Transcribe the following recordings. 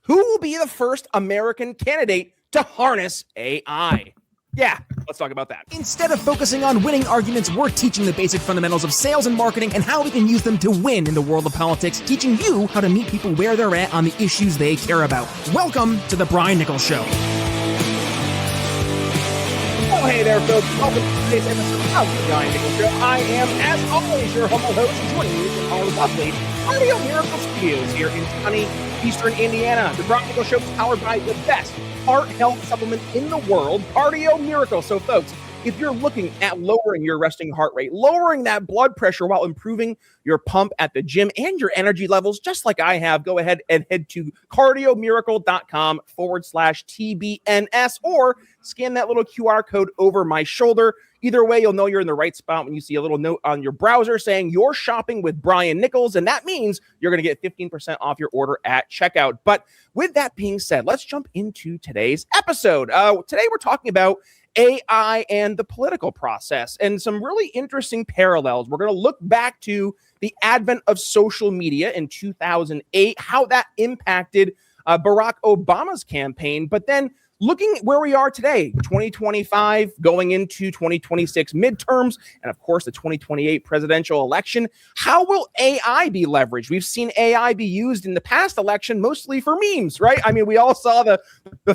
Who will be the first American candidate to harness AI? Yeah, let's talk about that. Instead of focusing on winning arguments, we're teaching the basic fundamentals of sales and marketing and how we can use them to win in the world of politics, teaching you how to meet people where they're at on the issues they care about. Welcome to The Brian Nichols Show. Oh, hey there, folks. Welcome to today's episode of The Brian Nichols Show. I am, as always, your humble host, joining you from our lovely Audio Miracle Studios here in sunny Eastern Indiana. The Brian Nichols Show is powered by the best heart health supplement in the world, Cardio Miracle. So, folks, if you're looking at lowering your resting heart rate, lowering that blood pressure while improving your pump at the gym and your energy levels, just like I have, go ahead and head to cardiomiracle.com/TBNS or scan that little QR code over my shoulder. Either way, you'll know you're in the right spot when you see a little note on your browser saying you're shopping with Brian Nichols, and that means you're going to get 15% off your order at checkout. But with that being said, let's jump into today's episode. Today, we're talking about AI and the political process and some really interesting parallels. We're going to look back to the advent of social media in 2008, how that impacted Barack Obama's campaign, but then looking at where we are today, 2025, going into 2026 midterms, and of course, the 2028 presidential election. How will AI be leveraged? We've seen AI be used in the past election, mostly for memes, right? I mean, we all saw the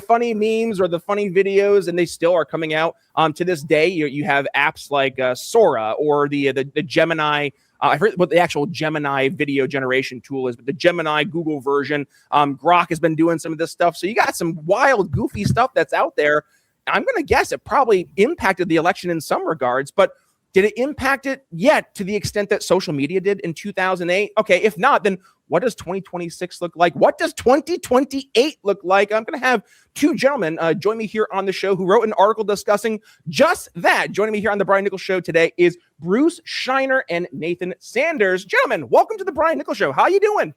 funny memes or the funny videos, and they still are coming out to this day. You have apps like Sora or the Gemini. I forget what the actual Gemini video generation tool is, but the Gemini Google version, Grok has been doing some of this stuff. So you got some wild, goofy stuff that's out there. I'm going to guess it probably impacted the election in some regards, but did it impact it yet to the extent that social media did in 2008? Okay, if not, then what does 2026 look like? What does 2028 look like? I'm going to have two gentlemen join me here on the show who wrote an article discussing just that. Joining me here on the Brian Nichols Show today is Bruce Schneier and Nathan Sanders. Gentlemen, welcome to the Brian Nichols Show. How you doing?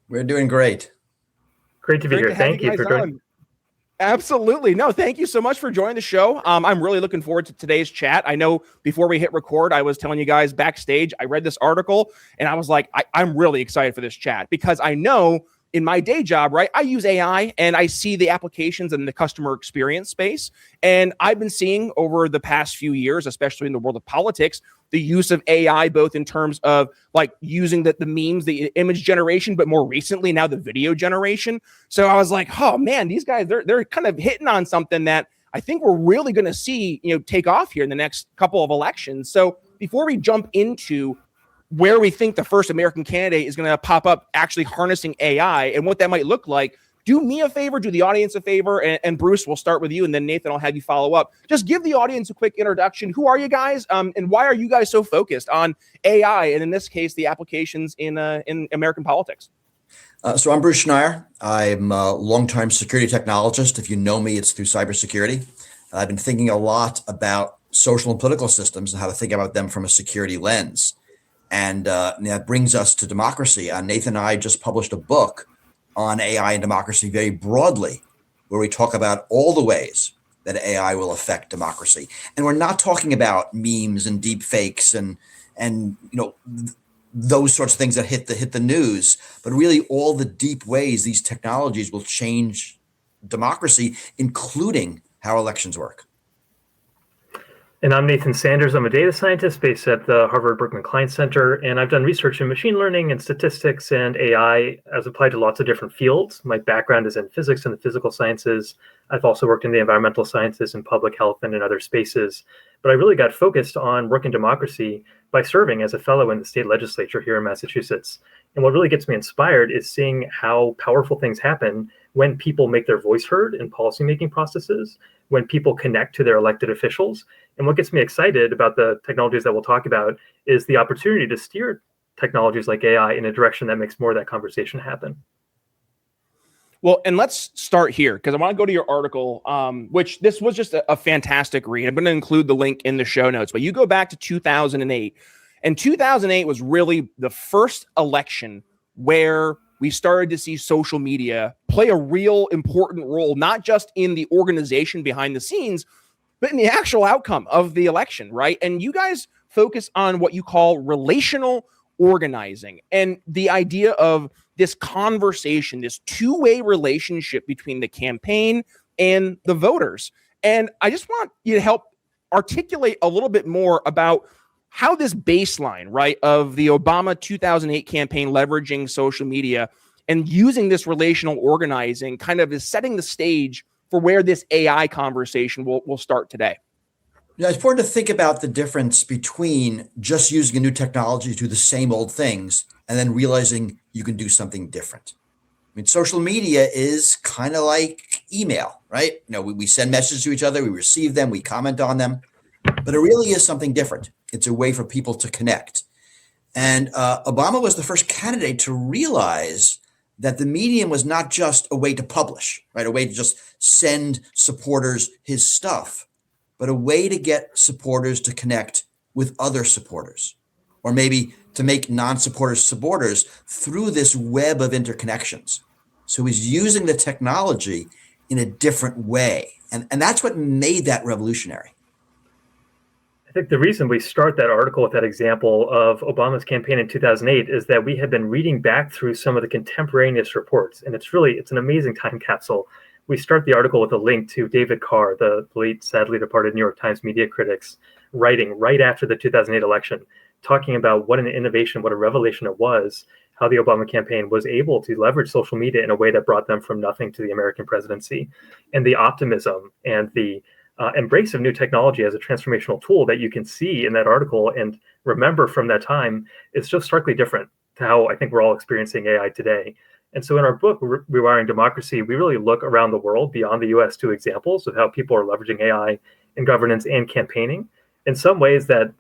We're doing great. Great to be here. Thank you for joining. Absolutely. No, thank you so much for joining the show. I'm really looking forward to today's chat. I know before we hit record, I was telling you guys backstage, I read this article and I was like, I'm really excited for this chat because I know in my day job, right, I use AI and I see the applications in the customer experience space. And I've been seeing over the past few years, especially in the world of politics, the use of AI, both in terms of like using the memes, the image generation, but more recently now the video generation. So I was like, oh man, these guys, they're kind of hitting on something that I think we're really going to see, take off here in the next couple of elections. So before we jump into where we think the first American candidate is going to pop up actually harnessing AI and what that might look like, do me a favor, do the audience a favor, and Bruce, we'll start with you, and then Nathan, I'll have you follow up. Just give the audience a quick introduction. Who are you guys, and why are you guys so focused on AI, and in this case, the applications in American politics? So I'm Bruce Schneier. I'm a longtime security technologist. If you know me, it's through cybersecurity. I've been thinking a lot about social and political systems and how to think about them from a security lens. And that brings us to democracy. Nathan and I just published a book on AI and democracy very broadly, where we talk about all the ways that AI will affect democracy. And we're not talking about memes and deepfakes and those sorts of things that hit the news, but really all the deep ways these technologies will change democracy, including how elections work. And I'm Nathan Sanders. I'm a data scientist based at the Harvard Berkman Klein Center, and I've done research in machine learning and statistics and AI as applied to lots of different fields. My background is in physics and the physical sciences. I've also worked in the environmental sciences and public health and in other spaces. But I really got focused on work in democracy by serving as a fellow in the state legislature here in Massachusetts. And what really gets me inspired is seeing how powerful things happen when people make their voice heard in policymaking processes, when people connect to their elected officials. And what gets me excited about the technologies that we'll talk about is the opportunity to steer technologies like AI in a direction that makes more of that conversation happen. Well, and let's start here because I want to go to your article, which this was just a fantastic read. I'm going to include the link in the show notes, but you go back to 2008, and 2008 was really the first election where we started to see social media play a real important role, not just in the organization behind the scenes, but in the actual outcome of the election, right? And you guys focus on what you call relational organizing and the idea of this conversation, this two-way relationship between the campaign and the voters. And I just want you to help articulate a little bit more about how this baseline, right, of the Obama 2008 campaign leveraging social media and using this relational organizing kind of is setting the stage for where this AI conversation will start today. Yeah, it's important to think about the difference between just using a new technology to do the same old things and then realizing you can do something different. I mean, social media is kind of like email, right? You know, we send messages to each other, we receive them, we comment on them, but it really is something different. It's a way for people to connect. And Obama was the first candidate to realize that the medium was not just a way to publish, right? A way to just send supporters his stuff, but a way to get supporters to connect with other supporters, or maybe to make non-supporters supporters through this web of interconnections. So he's using the technology in a different way. And that's what made that revolutionary. I think the reason we start that article with that example of Obama's campaign in 2008 is that we had been reading back through some of the contemporaneous reports, and it's an amazing time capsule. We start the article with a link to David Carr, the late, sadly departed New York Times media critics, writing right after the 2008 election, talking about what an innovation, what a revelation it was, how the Obama campaign was able to leverage social media in a way that brought them from nothing to the American presidency, and the optimism and the embrace of new technology as a transformational tool that you can see in that article and remember from that time is just starkly different to how I think we're all experiencing AI today. And so in our book, Rewiring Democracy, we really look around the world beyond the US to examples of how people are leveraging AI in governance and campaigning in some ways that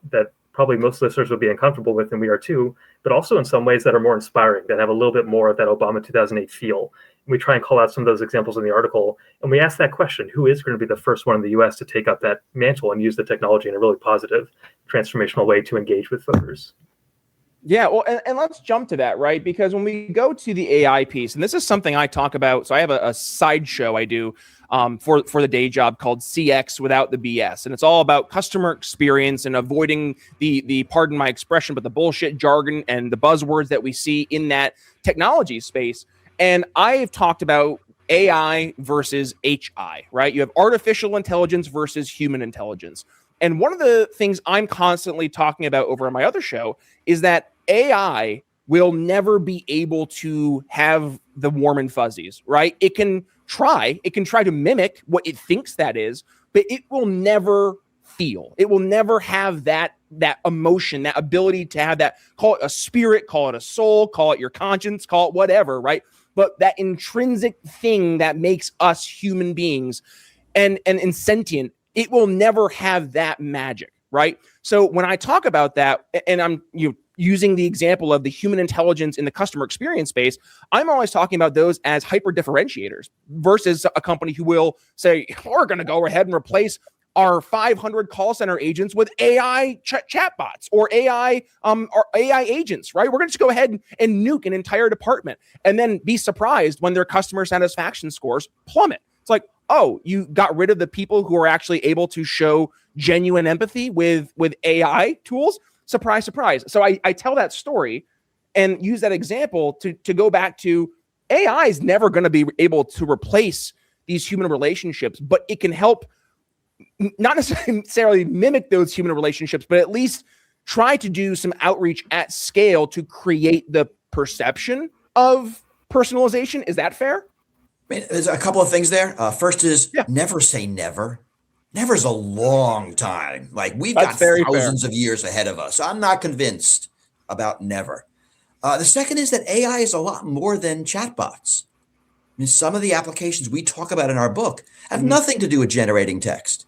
probably most listeners would be uncomfortable with, and we are too, but also in some ways that are more inspiring, that have a little bit more of that Obama 2008 feel. We try and call out some of those examples in the article, and we ask that question: who is going to be the first one in the US to take up that mantle and use the technology in a really positive, transformational way to engage with voters? Yeah, well, and let's jump to that, right? Because when we go to the AI piece, and this is something I talk about, so I have a side show I do for the day job called CX Without the BS, and it's all about customer experience and avoiding the pardon my expression, but the bullshit jargon and the buzzwords that we see in that technology space. And I've talked about AI versus HI, right? You have artificial intelligence versus human intelligence. And one of the things I'm constantly talking about over on my other show is that AI will never be able to have the warm and fuzzies, right? It can try to mimic what it thinks that is, but it will never feel. It will never have that emotion, that ability to have that, call it a spirit, call it a soul, call it your conscience, call it whatever, right? But that intrinsic thing that makes us human beings and sentient, it will never have that magic, right? So when I talk about that, and I'm using the example of the human intelligence in the customer experience space, I'm always talking about those as hyper differentiators versus a company who will say, we're going to go ahead and replace our 500 call center agents with AI chatbots or AI agents, right? We're going to just go ahead and nuke an entire department and then be surprised when their customer satisfaction scores plummet. It's like, oh, you got rid of the people who are actually able to show genuine empathy with AI tools. Surprise, surprise. So I tell that story and use that example to go back to AI is never going to be able to replace these human relationships, but it can help not necessarily mimic those human relationships, but at least try to do some outreach at scale to create the perception of personalization. Is that fair? I mean, there's a couple of things there. First is never say never. Never is a long time. Like we've got thousands of years ahead of us. I'm not convinced about never. The second is that AI is a lot more than chatbots. I mean, some of the applications we talk about in our book have nothing to do with generating text.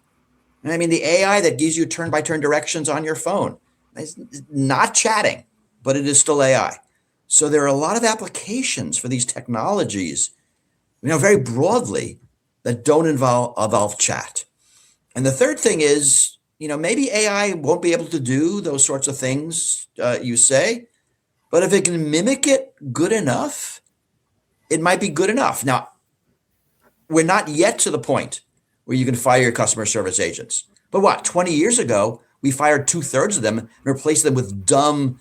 I mean, the AI that gives you turn-by-turn directions on your phone is not chatting, but it is still AI. So there are a lot of applications for these technologies, very broadly, that don't involve chat. And the third thing is, maybe AI won't be able to do those sorts of things you say, but if it can mimic it good enough, it might be good enough. Now, we're not yet to the point where you can fire your customer service agents. But 20 years ago, we fired 2/3 of them and replaced them with dumb,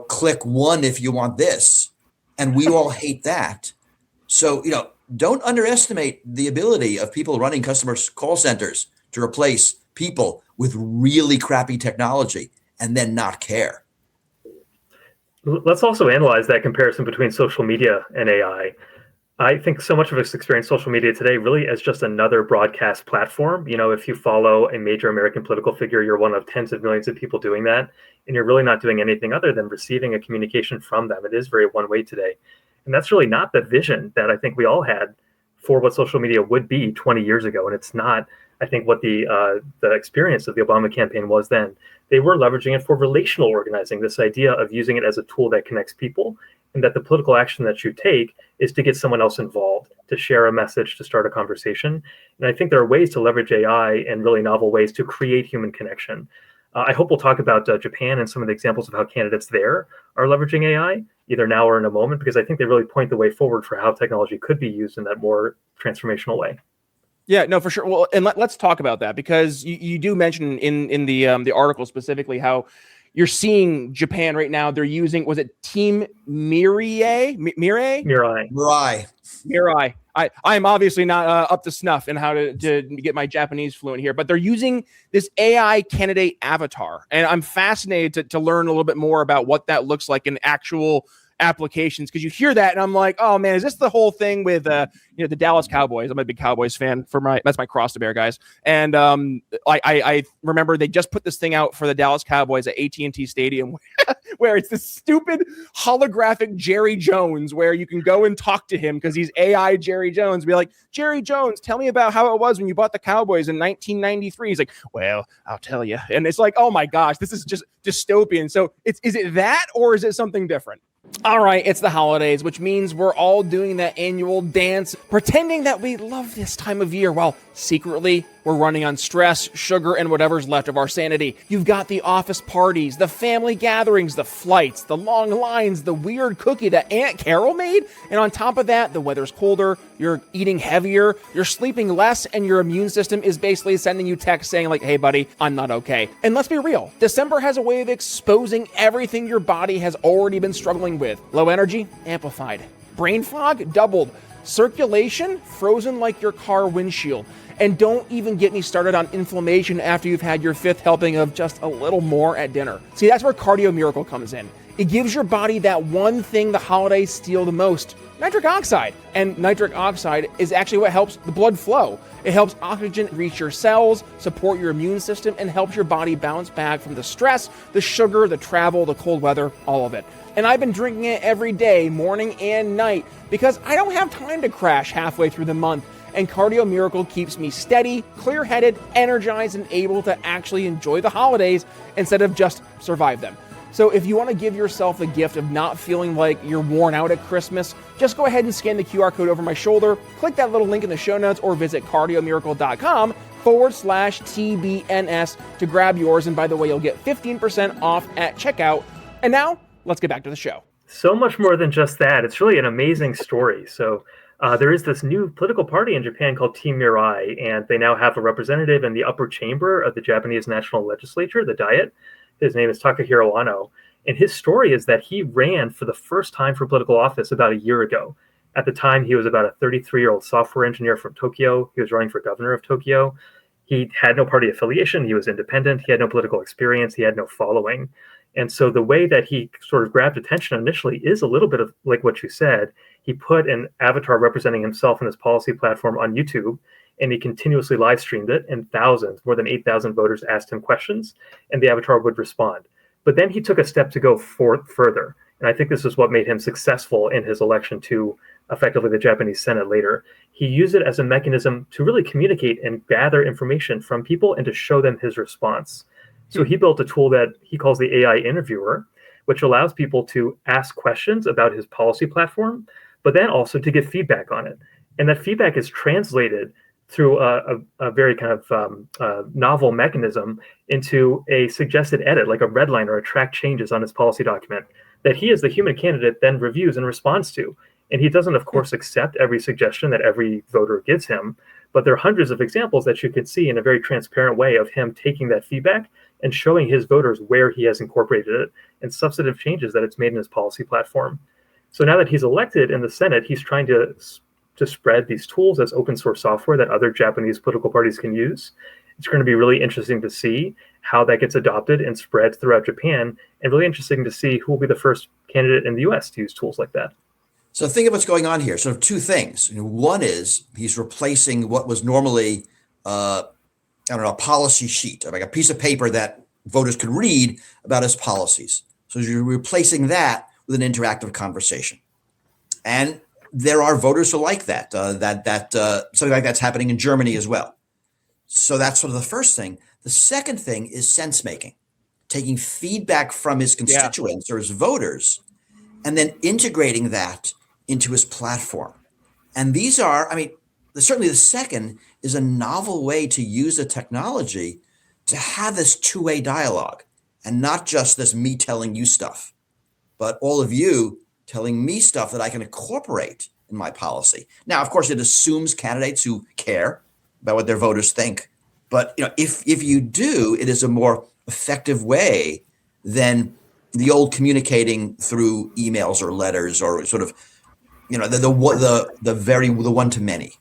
click one if you want this. And we all hate that. So, don't underestimate the ability of people running customer call centers to replace people with really crappy technology and then not care. Let's also analyze that comparison between social media and AI. I think so much of us experience social media today really as just another broadcast platform. If you follow a major American political figure, you're one of tens of millions of people doing that, and you're really not doing anything other than receiving a communication from them. It is very one way today. And that's really not the vision that I think we all had for what social media would be 20 years ago. And it's not, I think, what the experience of the Obama campaign was then. They were leveraging it for relational organizing, this idea of using it as a tool that connects people, and that the political action that you take is to get someone else involved, to share a message, to start a conversation. And I think there are ways to leverage AI in really novel ways to create human connection. I hope we'll talk about Japan and some of the examples of how candidates there are leveraging AI, either now or in a moment, because I think they really point the way forward for how technology could be used in that more transformational way. Yeah, no, for sure. Well, and let's talk about that, because you do mention in the article specifically how you're seeing Japan right now. They're using, was it Team Mirai? I am obviously not up to snuff in how to get my Japanese fluent here, but they're using this AI candidate avatar, and I'm fascinated to learn a little bit more about what that looks like in actual applications, because you hear that and I'm like, oh man, is this the whole thing with the Dallas Cowboys? I'm a big Cowboys fan. That's my cross to bear, guys. And I remember they just put this thing out for the Dallas Cowboys at AT&T Stadium where it's this stupid holographic Jerry Jones where you can go and talk to him because he's AI Jerry Jones. Be like, Jerry Jones, tell me about how it was when you bought the Cowboys in 1993. He's like, well, I'll tell you. And it's like, oh my gosh, this is just dystopian. So is it that, or is it something different? All right, it's the holidays, which means we're all doing that annual dance, pretending that we love this time of year while secretly we're running on stress, sugar, and whatever's left of our sanity. You've got the office parties, the family gatherings, the flights, the long lines, the weird cookie that Aunt Carol made, and on top of that, the weather's colder, you're eating heavier, you're sleeping less, and your immune system is basically sending you texts saying like, hey buddy, I'm not okay. And let's be real, December has a way of exposing everything your body has already been struggling with. Low energy, amplified. Brain fog, doubled. Circulation, frozen like your car windshield. And don't even get me started on inflammation after you've had your fifth helping of just a little more at dinner. See, that's where Cardio Miracle comes in. It gives your body that one thing the holidays steal the most, nitric oxide. And nitric oxide is actually what helps the blood flow. It helps oxygen reach your cells, support your immune system, and helps your body bounce back from the stress, the sugar, the travel, the cold weather, all of it. And I've been drinking it every day, morning and night, because I don't have time to crash halfway through the month. And Cardio Miracle keeps me steady, clear-headed, energized, and able to actually enjoy the holidays instead of just survive them. So if you want to give yourself the gift of not feeling like you're worn out at Christmas, just go ahead and scan the QR code over my shoulder, click that little link in the show notes, or visit cardiomiracle.com/TBNS to grab yours. And by the way, you'll get 15% off at checkout. And now, let's get back to the show. So much more than just that. It's really an amazing story. So there is this new political party in Japan called Team Mirai, and they now have a representative in the upper chamber of the Japanese National Legislature, the Diet. His name is Takahiro Ano. And his story is that he ran for the first time for political office about a year ago. At the time, he was about a 33-year-old software engineer from Tokyo. He was running for governor of Tokyo. He had no party affiliation. He was independent. He had no political experience. He had no following. And so the way that he sort of grabbed attention initially is a little bit of like what you said. He put an avatar representing himself and his policy platform on YouTube, and he continuously live streamed it, and thousands, more than 8,000 voters asked him questions, and the avatar would respond. But then he took a step to go further. And I think this is what made him successful in his election to effectively the Japanese Senate later. He used it as a mechanism to really communicate and gather information from people and to show them his response. So he built a tool that he calls the AI Interviewer, which allows people to ask questions about his policy platform, but then also to get feedback on it. And that feedback is translated through a very kind of novel mechanism into a suggested edit, like a red line or a track changes on his policy document that he as the human candidate then reviews and responds to. And he doesn't, of course, accept every suggestion that every voter gives him, but there are hundreds of examples that you can see in a very transparent way of him taking that feedback and showing his voters where he has incorporated it and substantive changes that it's made in his policy platform. So now that he's elected in the Senate, he's trying to spread these tools as open source software that other Japanese political parties can use. It's going to be really interesting to see how that gets adopted and spread throughout Japan, and really interesting to see who will be the first candidate in the US to use tools like that. So think of what's going on here. So two things. One is he's replacing what was normally, a policy sheet, like a piece of paper that voters could read about his policies. So you're replacing that with an interactive conversation. And there are voters who like that. Something like that's happening in Germany as well. So that's sort of the first thing. The second thing is sense making, taking feedback from his constituents or his voters, and then integrating that into his platform. And these are, certainly the second is a novel way to use the technology to have this two-way dialogue, and not just this me telling you stuff, but all of you telling me stuff that I can incorporate in my policy. Now, of course, it assumes candidates who care about what their voters think. But if you do, it is a more effective way than the old communicating through emails or letters or sort of, the one to many.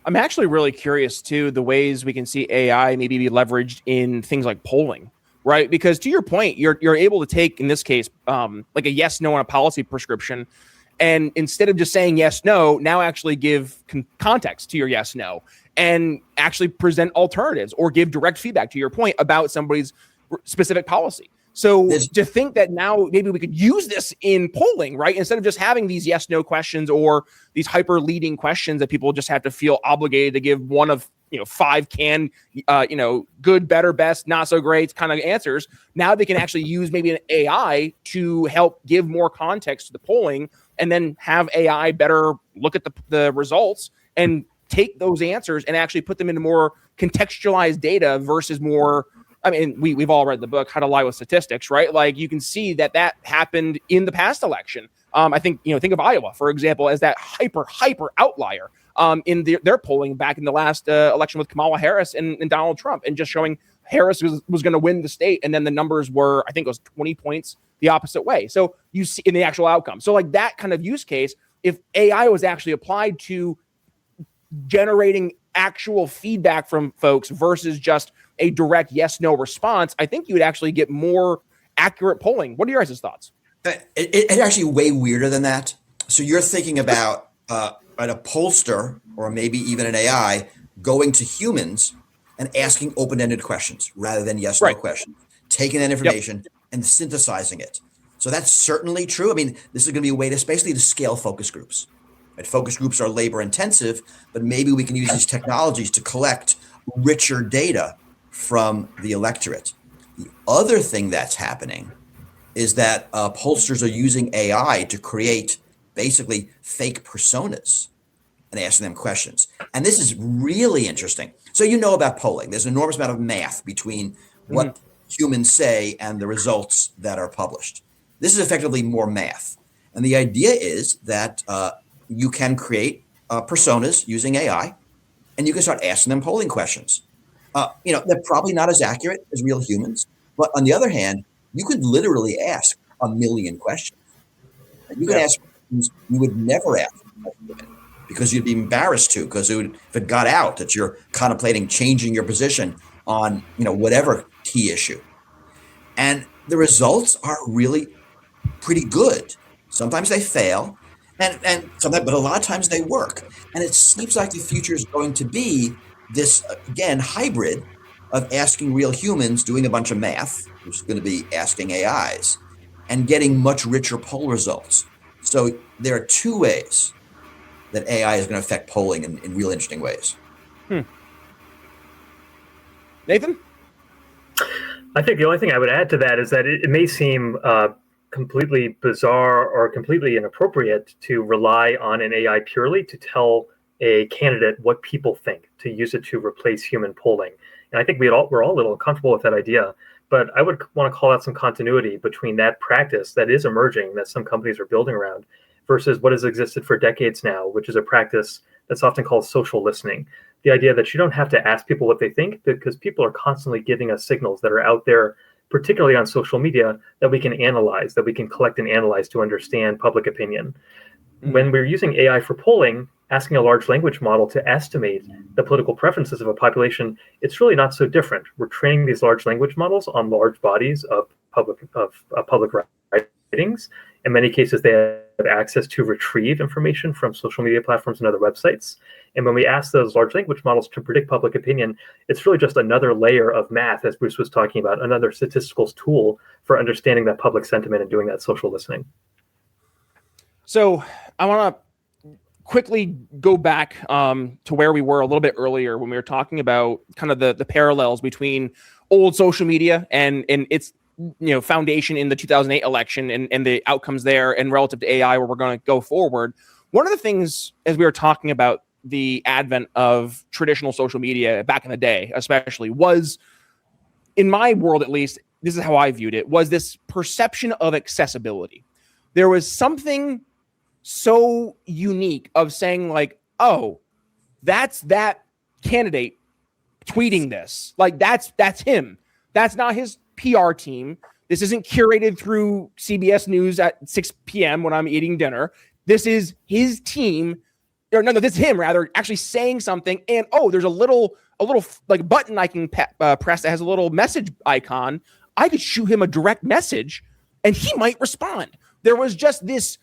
I'm actually really curious too, the ways we can see AI maybe be leveraged in things like polling, right? Because to your point, you're able to take, in this case, like a yes, no on a policy prescription, and instead of just saying yes, no, now actually give context to your yes, no, and actually present alternatives or give direct feedback, to your point, about somebody's specific policy. So to think that now maybe we could use this in polling, right? Instead of just having these yes, no questions or these hyper leading questions that people just have to feel obligated to give one of, 5 good, better, best, not so great kind of answers. Now they can actually use maybe an AI to help give more context to the polling, and then have AI better look at the results and take those answers and actually put them into more contextualized data versus more. We've all read the book, How to Lie with Statistics, right? Like you can see that happened in the past election. I think, think of Iowa, for example, as that hyper outlier in their polling back in the last election with Kamala Harris and Donald Trump, and just showing Harris was going to win the state. And then the numbers were, I think it was 20 points the opposite way. So you see in the actual outcome. So like that kind of use case, if AI was actually applied to generating actual feedback from folks versus just a direct yes, no response, I think you would actually get more accurate polling. What are your guys' thoughts? It's actually way weirder than that. So you're thinking about a pollster or maybe even an AI going to humans and asking open-ended questions rather than yes, no questions, taking that information and synthesizing it. So that's certainly true. This is going to be a way to basically to scale focus groups. Right? Focus groups are labor intensive, but maybe we can use these technologies to collect richer data from the electorate. The other thing that's happening is that pollsters are using AI to create basically fake personas and asking them questions. And this is really interesting. So about polling. There's an enormous amount of math between what humans say and the results that are published. This is effectively more math. And the idea is that you can create personas using AI, and you can start asking them polling questions. They're probably not as accurate as real humans, but on the other hand, you could literally ask 1 million questions. You could ask questions you would never ask because you'd be embarrassed to, because if it got out that you're contemplating changing your position on whatever key issue. And the results are really pretty good. Sometimes they fail, and sometimes, but a lot of times they work. And it seems like the future is going to be this, again, hybrid of asking real humans, doing a bunch of math, which is going to be asking AIs, and getting much richer poll results. So there are two ways that AI is going to affect polling in real interesting ways. Nathan? I think the only thing I would add to that is that it may seem completely bizarre or completely inappropriate to rely on an AI purely to tell a candidate what people think, to use it to replace human polling. And I think we're all a little uncomfortable with that idea. But I would want to call out some continuity between that practice that is emerging, that some companies are building around, versus what has existed for decades now, which is a practice that's often called social listening. The idea that you don't have to ask people what they think, because people are constantly giving us signals that are out there particularly on social media, that we can analyze, that we can collect and analyze to understand public opinion. When we're using AI for polling, asking a large language model to estimate the political preferences of a population, it's really not so different. We're training these large language models on large bodies of public writings. In many cases, they have access to retrieve information from social media platforms and other websites. And when we ask those large language models to predict public opinion, it's really just another layer of math, as Bruce was talking about, another statistical tool for understanding that public sentiment and doing that social listening. So I want to quickly go back to where we were a little bit earlier when we were talking about kind of the parallels between old social media and its foundation in the 2008 election and the outcomes there and relative to AI where we're going to go forward. One of the things, as we were talking about the advent of traditional social media back in the day, especially, was, in my world at least, this is how I viewed it, was this perception of accessibility. There was something so unique of saying like, oh, that's that candidate tweeting this. Like that's him. That's not his PR team. This isn't curated through CBS News at 6 p.m. when I'm eating dinner. This is his team. Or no, this is him rather actually saying something. And oh, there's a little like button I can press that has a little message icon. I could shoot him a direct message and he might respond. There was just this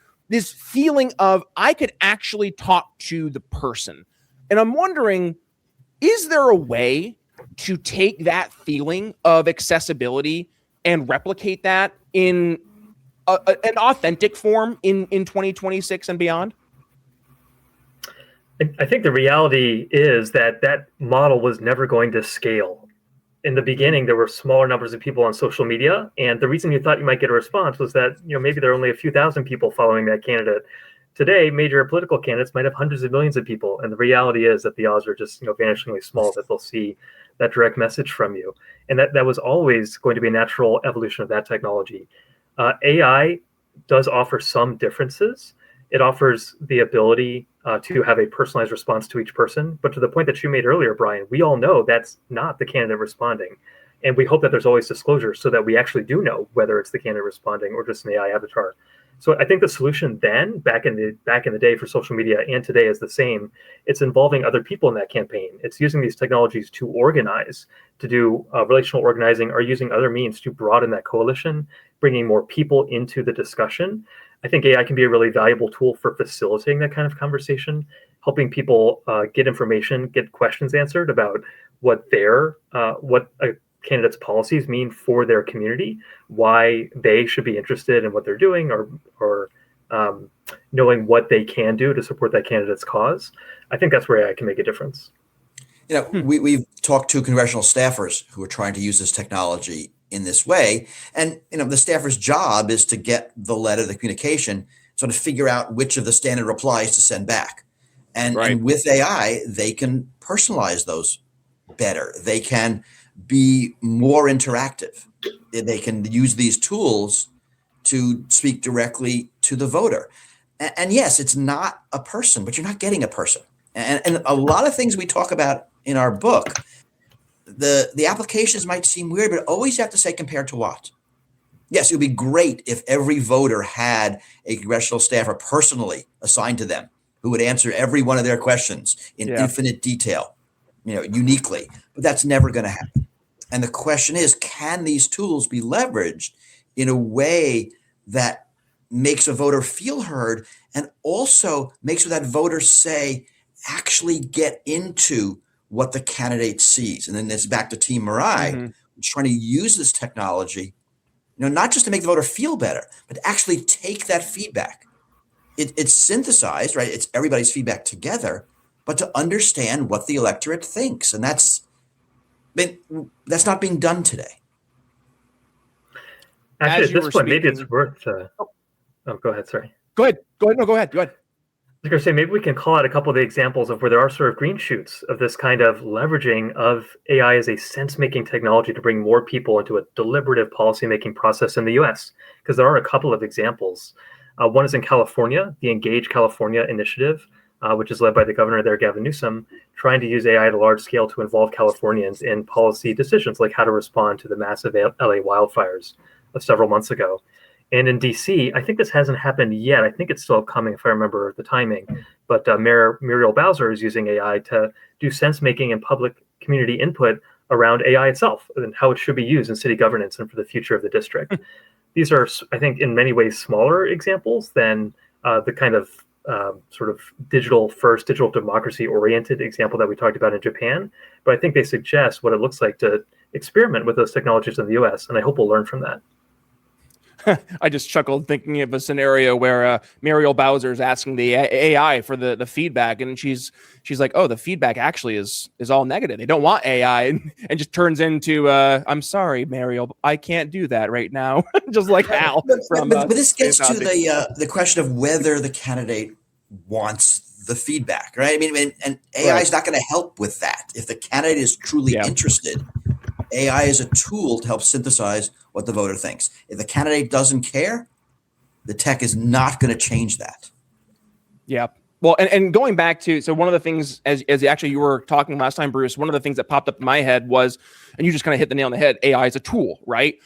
feeling of I could actually talk to the person. And I'm wondering, is there a way to take that feeling of accessibility and replicate that in an authentic form in 2026 and beyond? I think the reality is that model was never going to scale. In the beginning, there were smaller numbers of people on social media, and the reason you thought you might get a response was that maybe there are only a few thousand people following that candidate. Today, major political candidates might have hundreds of millions of people, and the reality is that the odds are just vanishingly small that they'll see that direct message from you. And that was always going to be a natural evolution of that technology. AI does offer some differences. It offers the ability to have a personalized response to each person. But to the point that you made earlier, Brian, we all know that's not the candidate responding. And we hope that there's always disclosure so that we actually do know whether it's the candidate responding or just an AI avatar. So I think the solution then, back in the day for social media and today, is the same. It's involving other people in that campaign. It's using these technologies to organize, to do relational organizing, or using other means to broaden that coalition, bringing more people into the discussion. I think AI can be a really valuable tool for facilitating that kind of conversation, helping people get information, get questions answered about what a candidate's policies mean for their community, why they should be interested in what they're doing, or knowing what they can do to support that candidate's cause. I think that's where AI can make a difference. We've talked to congressional staffers who are trying to use this technology in this way. And, the staffer's job is to get the letter, the communication, sort of figure out which of the standard replies to send back. And with AI, they can personalize those better. They can be more interactive. They can use these tools to speak directly to the voter. And yes, it's not a person, but you're not getting a person. And a lot of things we talk about in our book, the applications might seem weird, but always have to say compared to what? Yes, it would be great if every voter had a congressional staffer personally assigned to them who would answer every one of their questions in infinite detail, uniquely. But that's never going to happen. And the question is, can these tools be leveraged in a way that makes a voter feel heard and also makes that voter say, actually get into what the candidate sees? And then it's back to Team Mirai, which is trying to use this technology, not just to make the voter feel better, but to actually take that feedback. It's synthesized, right? It's everybody's feedback together, but to understand what the electorate thinks. And that's not being done today. Actually, at this point, maybe it's worth. Go ahead. Sorry. Go ahead. No, go ahead. I was going to say, maybe we can call out a couple of the examples of where there are sort of green shoots of this kind of leveraging of AI as a sense-making technology to bring more people into a deliberative policy-making process in the U.S., because there are a couple of examples. One is in California, the Engage California initiative, which is led by the governor there, Gavin Newsom, trying to use AI at a large scale to involve Californians in policy decisions like how to respond to the massive LA wildfires of several months ago. And in DC, I think this hasn't happened yet. I think it's still coming if I remember the timing. But Mayor Muriel Bowser is using AI to do sense making and public community input around AI itself and how it should be used in city governance and for the future of the district. These are, I think, in many ways smaller examples than the kind of sort of digital democracy oriented example that we talked about in Japan. But I think they suggest what it looks like to experiment with those technologies in the US. And I hope we'll learn from that. I just chuckled thinking of a scenario where Muriel Bowser is asking the AI for the feedback, and she's like, "Oh, the feedback actually is all negative. They don't want AI," and just turns into, "I'm sorry, Muriel, I can't do that right now." Just like Hal. But this gets to the question of whether the candidate wants the feedback, right? I mean, and AI is not going to help with that. If the candidate is truly interested, AI is a tool to help synthesize what the voter thinks. If the candidate doesn't care, the tech is not going to change that. Yeah. Well, and going back to, so one of the things, as actually you were talking last time, Bruce, one of the things that popped up in my head was, and you just kind of hit the nail on the head, AI is a tool, right?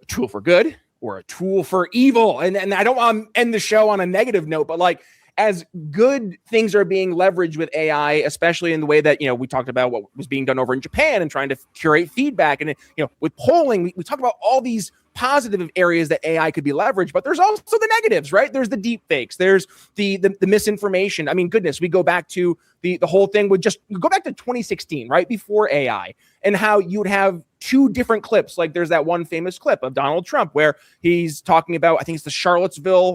A tool for good or a tool for evil. And I don't want to end the show on a negative note, but like, as good things are being leveraged with AI, especially in the way that, we talked about what was being done over in Japan and trying to curate feedback. And, with polling, we talk about all these positive areas that AI could be leveraged, but there's also the negatives, right? There's the deepfakes, there's the misinformation. I mean, goodness, we go back to the whole thing with go back to 2016, right? Before AI, and how you would have two different clips. Like there's that one famous clip of Donald Trump where he's talking about, I think it's the Charlottesville,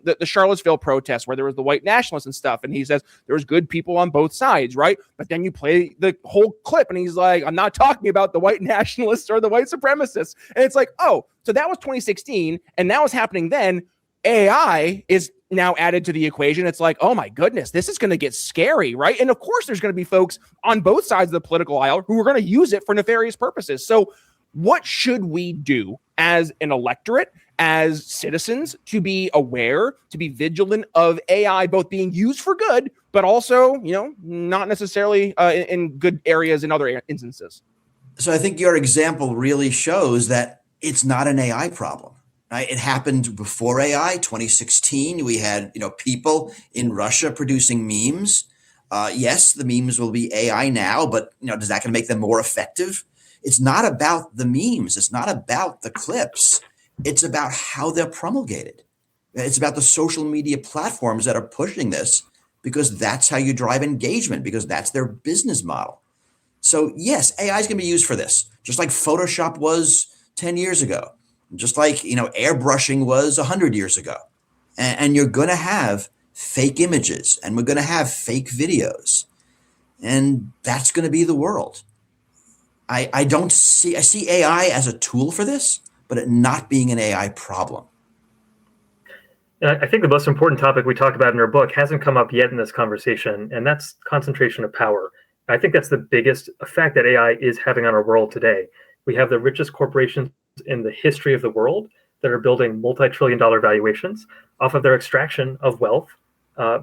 the Charlottesville protest where there was the white nationalists and stuff. And he says there was good people on both sides, right? But then you play the whole clip and he's like, I'm not talking about the white nationalists or the white supremacists. And it's like, oh, so that was 2016. And now what's happening then, AI is now added to the equation. It's like, oh my goodness, this is going to get scary, right? And of course, there's going to be folks on both sides of the political aisle who are going to use it for nefarious purposes. So what should we do as an electorate, as citizens, to be aware, to be vigilant of AI, both being used for good, but also, not necessarily in good areas in other instances? So I think your example really shows that it's not an AI problem. Right? It happened before AI, 2016. We had, people in Russia producing memes. Yes, the memes will be AI now, but does that going to make them more effective? It's not about the memes. It's not about the clips. It's about how they're promulgated. It's about the social media platforms that are pushing this, because that's how you drive engagement, because that's their business model. So yes, AI is going to be used for this, just like Photoshop was 10 years ago. Just like, airbrushing was 100 years ago. And you're going to have fake images, and we're going to have fake videos. And that's going to be the world. I see AI as a tool for this, but it not being an AI problem. I think the most important topic we talk about in our book hasn't come up yet in this conversation, and that's concentration of power. I think that's the biggest effect that AI is having on our world today. We have the richest corporations in the history of the world that are building multi-trillion-dollar valuations off of their extraction of wealth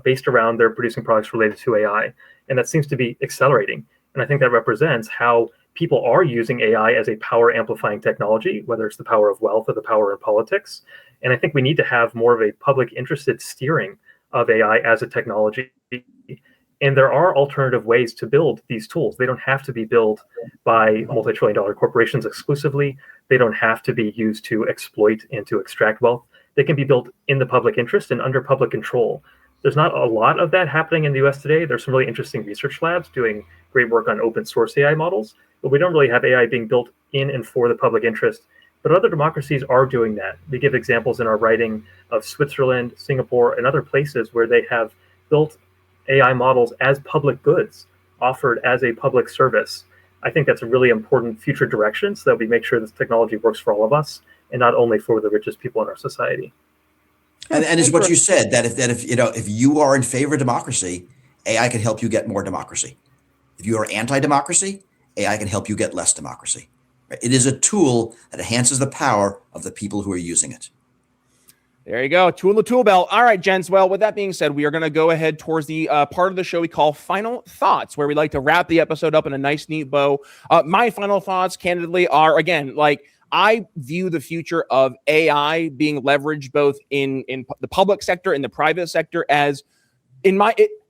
based around their producing products related to AI. And that seems to be accelerating. And I think that represents how people are using AI as a power amplifying technology, whether it's the power of wealth or the power in politics. And I think we need to have more of a public interested steering of AI as a technology. And there are alternative ways to build these tools. They don't have to be built by multi-trillion-dollar corporations exclusively. They don't have to be used to exploit and to extract wealth. They can be built in the public interest and under public control. There's not a lot of that happening in the US today. There's some really interesting research labs doing great work on open source AI models, but we don't really have AI being built in and for the public interest. But other democracies are doing that. We give examples in our writing of Switzerland, Singapore, and other places where they have built AI models as public goods offered as a public service. I think that's a really important future direction so that we make sure this technology works for all of us and not only for the richest people in our society. And it's what you said, that if you are in favor of democracy, AI can help you get more democracy. If you are anti-democracy, AI can help you get less democracy. It is a tool that enhances the power of the people who are using it. There you go. Tool in the tool belt. All right, gents. Well, with that being said, we are going to go ahead towards the part of the show we call Final Thoughts, where we like to wrap the episode up in a nice, neat bow. My final thoughts, candidly, are, again, like, I view the future of AI being leveraged both in the public sector and the private sector as,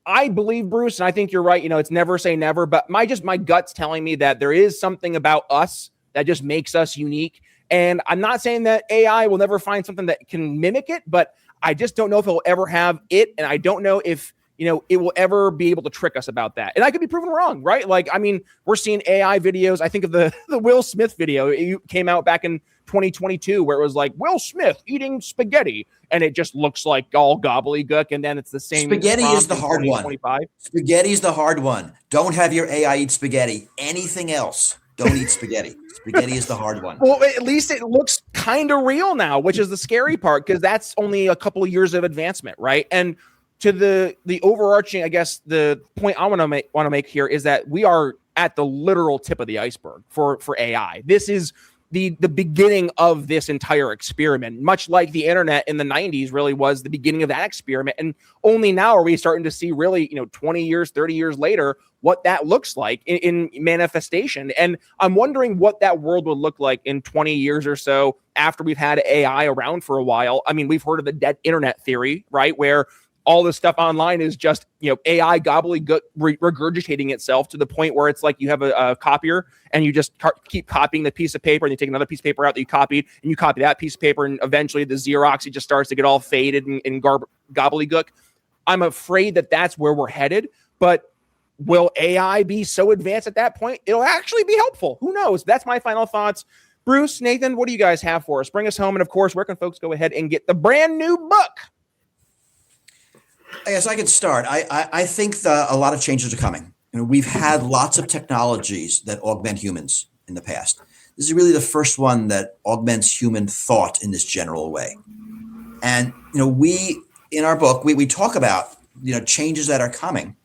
I believe, Bruce, and I think you're right, it's never say never, but my gut's telling me that there is something about us that just makes us unique. And I'm not saying that AI will never find something that can mimic it, but I just don't know if it'll ever have it. And I don't know if, it will ever be able to trick us about that. And I could be proven wrong, right? Like, I mean, we're seeing AI videos. I think of the Will Smith video. It came out back in 2022 where it was like Will Smith eating spaghetti. And it just looks like all gobbledygook. And then it's the same. Spaghetti is the hard one. Spaghetti is the hard one. Don't have your AI eat spaghetti. Anything else, don't eat spaghetti. Spaghetti is the hard one. Well, at least it looks kind of real now, which is the scary part, because that's only a couple of years of advancement, right? And to the overarching, I guess, the point I want to make here is that we are at the literal tip of the iceberg for AI. This is the beginning of this entire experiment, much like the internet in the 90s really was the beginning of that experiment. And only now are we starting to see really, 20 years, 30 years later, what that looks like in manifestation. And I'm wondering what that world would look like in 20 years or so after we've had AI around for a while. I mean, we've heard of the dead internet theory, right? Where all this stuff online is just, AI gobbledygook regurgitating itself to the point where it's like you have a copier and you just keep copying the piece of paper, and you take another piece of paper out that you copied and you copy that piece of paper, and eventually the Xerox, it just starts to get all faded and gobbledygook. I'm afraid that that's where we're headed, but will AI be so advanced at that point? It'll actually be helpful. Who knows? That's my final thoughts. Bruce, Nathan, what do you guys have for us? Bring us home. And of course, where can folks go ahead and get the brand new book? I guess I could start. I think a lot of changes are coming. We've had lots of technologies that augment humans in the past. This is really the first one that augments human thought in this general way. And, we, in our book, we talk about, changes that are coming,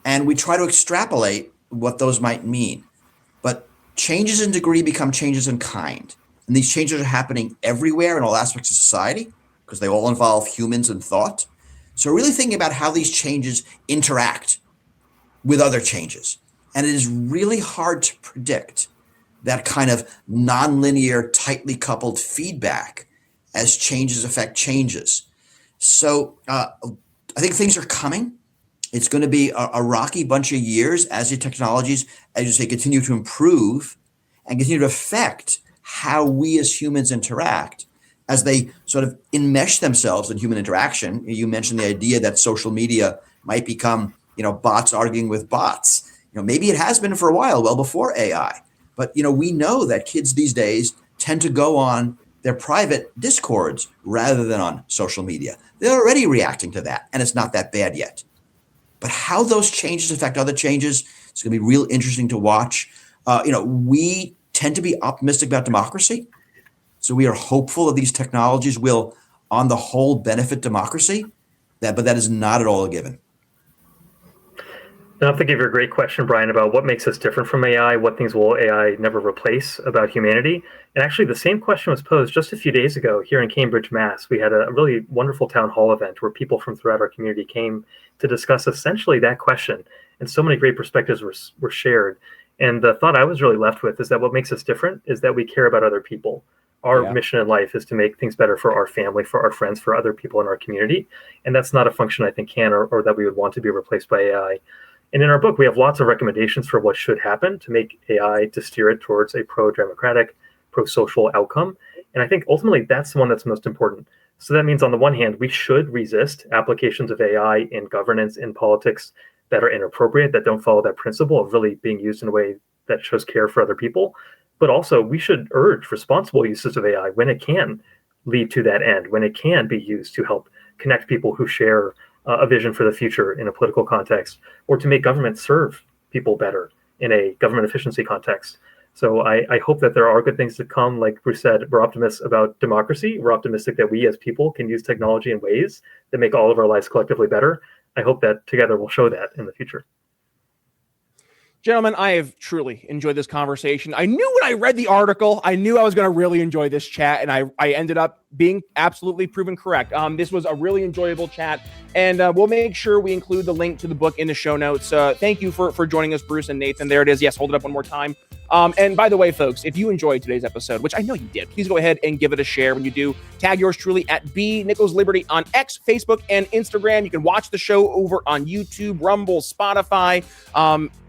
and we try to extrapolate what those might mean. But changes in degree become changes in kind. And these changes are happening everywhere in all aspects of society because they all involve humans and thought. So we're really thinking about how these changes interact with other changes. And it is really hard to predict that kind of nonlinear, tightly coupled feedback as changes affect changes. So I think things are coming. It's going to be a rocky bunch of years as the technologies, as you say, continue to improve and continue to affect how we as humans interact, as they sort of enmesh themselves in human interaction. You mentioned the idea that social media might become, bots arguing with bots. Maybe it has been for a while, well before AI. But, we know that kids these days tend to go on their private discords rather than on social media. They're already reacting to that, and it's not that bad yet. But how those changes affect other changes, it's going to be real interesting to watch. We tend to be optimistic about democracy. So we are hopeful that these technologies will, on the whole, benefit democracy, but that is not at all a given. And I think you have a great question, Brian, about what makes us different from AI, what things will AI never replace about humanity. And actually, the same question was posed just a few days ago here in Cambridge, Mass. We had a really wonderful town hall event where people from throughout our community came to discuss essentially that question. And so many great perspectives were shared. And the thought I was really left with is that what makes us different is that we care about other people. Our mission in life is to make things better for our family, for our friends, for other people in our community. And that's not a function I think can or that we would want to be replaced by AI. And in our book, we have lots of recommendations for what should happen to make AI, to steer it towards a pro-democratic, pro-social outcome. And I think ultimately that's the one that's most important. So that means on the one hand, we should resist applications of AI in governance, in politics that are inappropriate, that don't follow that principle of really being used in a way that shows care for other people. But also, we should urge responsible uses of AI when it can lead to that end, when it can be used to help connect people who share a vision for the future in a political context, or to make government serve people better in a government efficiency context. So I hope that there are good things to come. Like Bruce said, we're optimists about democracy. We're optimistic that we as people can use technology in ways that make all of our lives collectively better. I hope that together we'll show that in the future. Gentlemen, I have truly enjoyed this conversation. I knew when I read the article, I knew I was going to really enjoy this chat, and I ended up being absolutely proven correct. This was a really enjoyable chat, and we'll make sure we include the link to the book in the show notes. Thank you for joining us, Bruce and Nathan. There it is. Yes, hold it up one more time. And by the way, folks, if you enjoyed today's episode, which I know you did, please go ahead and give it a share. When you do, tag yours truly at B Nichols Liberty on X, Facebook, and Instagram. You can watch the show over on YouTube, Rumble, Spotify.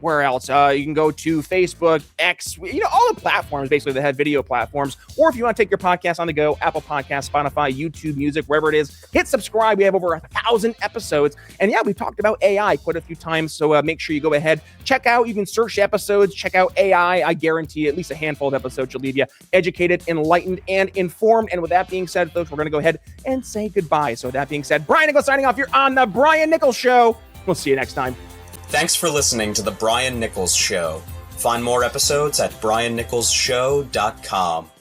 Where else? You can go to Facebook, X, all the platforms basically that have video platforms. Or if you want to take your podcast on the go, Apple Podcasts, Spotify, YouTube Music, wherever it is, hit subscribe. We have over 1,000 episodes. And yeah, we've talked about AI quite a few times. So make sure you go ahead, check out, you can search episodes, check out AI. I guarantee at least a handful of episodes will leave you educated, enlightened, and informed. And with that being said, folks, we're going to go ahead and say goodbye. So with that being said, Brian Nichols signing off. You're on the Brian Nichols Show. We'll see you next time. Thanks for listening to The Brian Nichols Show. Find more episodes at briannicholsshow.com.